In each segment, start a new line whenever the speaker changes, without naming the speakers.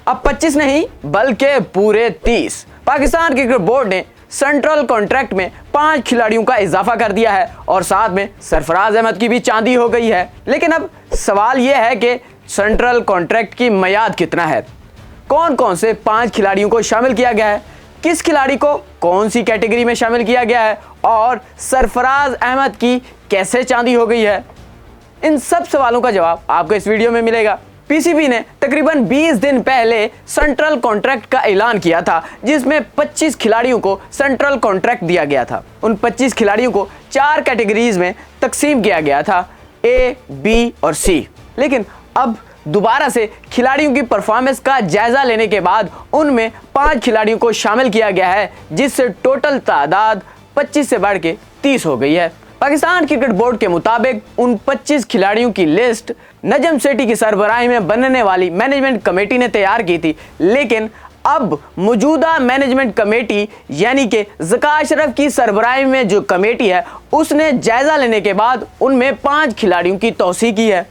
अब 25 नहीं बल्कि पूरे 30। पाकिस्तान क्रिकेट बोर्ड ने सेंट्रल कॉन्ट्रैक्ट में 5 खिलाड़ियों का इजाफा कर दिया है और साथ में सरफराज अहमद की भी चांदी हो गई है। लेकिन अब सवाल यह है कि सेंट्रल कॉन्ट्रैक्ट की मियाद कितना है, कौन कौन से 5 खिलाड़ियों को शामिल किया गया है, किस खिलाड़ी को कौन सी कैटेगरी में शामिल किया गया है और सरफराज अहमद की कैसे चांदी हो गई है। इन सब सवालों का जवाब आपको इस वीडियो में मिलेगा। पीसीबी ने तकरीबन 20 दिन पहले सेंट्रल कॉन्ट्रैक्ट का ऐलान किया था, जिसमें 25 खिलाड़ियों को सेंट्रल कॉन्ट्रैक्ट दिया गया था। उन 25 खिलाड़ियों को 4 कैटेगरीज में तकसीम किया गया था, ए, बी और सी। लेकिन अब दोबारा से खिलाड़ियों की परफॉर्मेंस का जायजा लेने के बाद उनमें 5 खिलाड़ियों को शामिल किया गया है, जिससे टोटल तादाद 25 से बढ़ के 30 हो गई है। पाकिस्तान क्रिकेट बोर्ड के मुताबिक उन 25 खिलाड़ियों की लिस्ट नजम सेठी की सरबराही में बनने वाली मैनेजमेंट कमेटी ने तैयार की थी, लेकिन अब मौजूदा मैनेजमेंट कमेटी यानी कि ज़का अशरफ की सरबराही में जो कमेटी है, उसने जायजा लेने के बाद उनमें 5 खिलाड़ियों की तौसीह की है।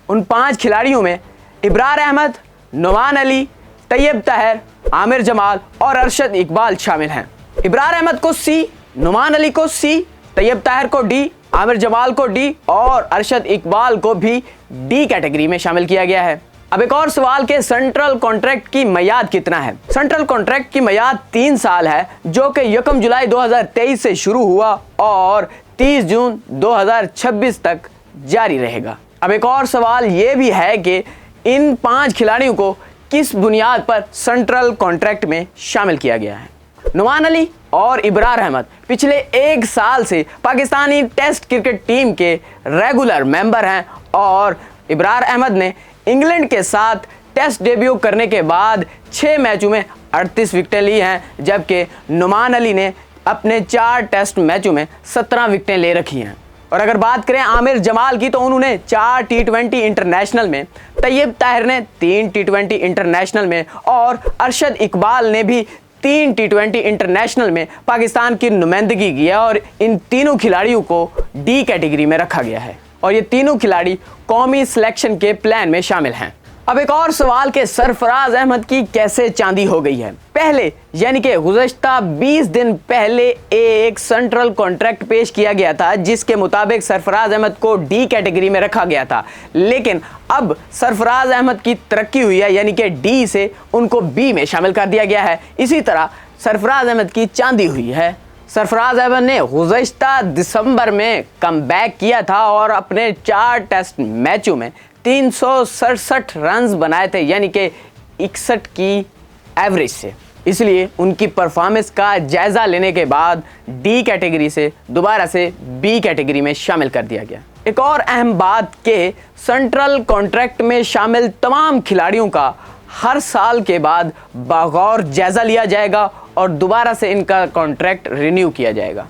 उन 5 खिलाड़ियों में इब्रार अहमद, नुमान अली, तैयब ताहिर, आमिर जमाल और अरशद इकबाल शामिल हैं। इब्रार अहमद को सी, नुमान अली को सी, तैयब ताहिर को डी, आमिर जमाल को डी और अरशद इकबाल को भी डी कैटेगरी में शामिल किया गया है। अब एक और सवाल के सेंट्रल कॉन्ट्रैक्ट की मियाद कितना है। सेंट्रल कॉन्ट्रैक्ट की मियाद 3 साल है, जो कि 1 जुलाई 2023 से शुरू हुआ और 30 जून 2026 तक जारी रहेगा। अब एक और सवाल ये भी है कि इन 5 खिलाड़ियों को किस बुनियाद पर सेंट्रल कॉन्ट्रैक्ट में शामिल किया गया है। नुमान अली और इब्रार अहमद पिछले 1 साल से पाकिस्तानी टेस्ट क्रिकेट टीम के रेगुलर मेंबर हैं और इब्रार अहमद ने इंग्लैंड के साथ टेस्ट डेब्यू करने के बाद 6 मैचों में 38 विकेटें ली हैं, जबकि नुमान अली ने अपने 4 टेस्ट मैचों में 17 विकेटें ले रखी हैं। और अगर बात करें आमिर जमाल की, तो उन्होंने 4 T20 इंटरनेशनल में, तैयब ताहिर ने 3 T20 इंटरनेशनल में और अरशद इकबाल ने भी 3 T20 इंटरनेशनल में पाकिस्तान की नुमाइंदगी की है और इन तीनों खिलाड़ियों को डी कैटेगरी में रखा गया है और ये तीनों खिलाड़ी कौमी सिलेक्शन के प्लान में शामिल हैं। अब एक और सवाल के सरफराज अहमद की कैसे चांदी हो गई है। पहले यानी कि गुज़श्ता 20 दिन पहले एक सेंट्रल कॉन्ट्रैक्ट पेश किया गया था, जिसके मुताबिक सरफराज अहमद को डी कैटेगरी में रखा गया था, लेकिन अब सरफराज अहमद की तरक्की हुई है, यानी कि डी से उनको बी में शामिल कर दिया गया है। इसी तरह सरफराज अहमद की चांदी हुई है। सरफराज अहमद ने गुज़श्ता दिसंबर में कमबैक किया था और अपने 4 टेस्ट मैचों में 367 रन्स बनाए थे, यानी कि 61 की एवरेज से। इसलिए उनकी परफॉर्मेंस का जायजा लेने के बाद डी कैटेगरी से दोबारा से बी कैटेगरी में शामिल कर दिया गया। एक और अहम बात कि सेंट्रल कॉन्ट्रैक्ट में शामिल तमाम खिलाड़ियों का हर साल के बाद बगौर जायजा लिया जाएगा और दोबारा से इनका कॉन्ट्रैक्ट रिन्यू किया जाएगा।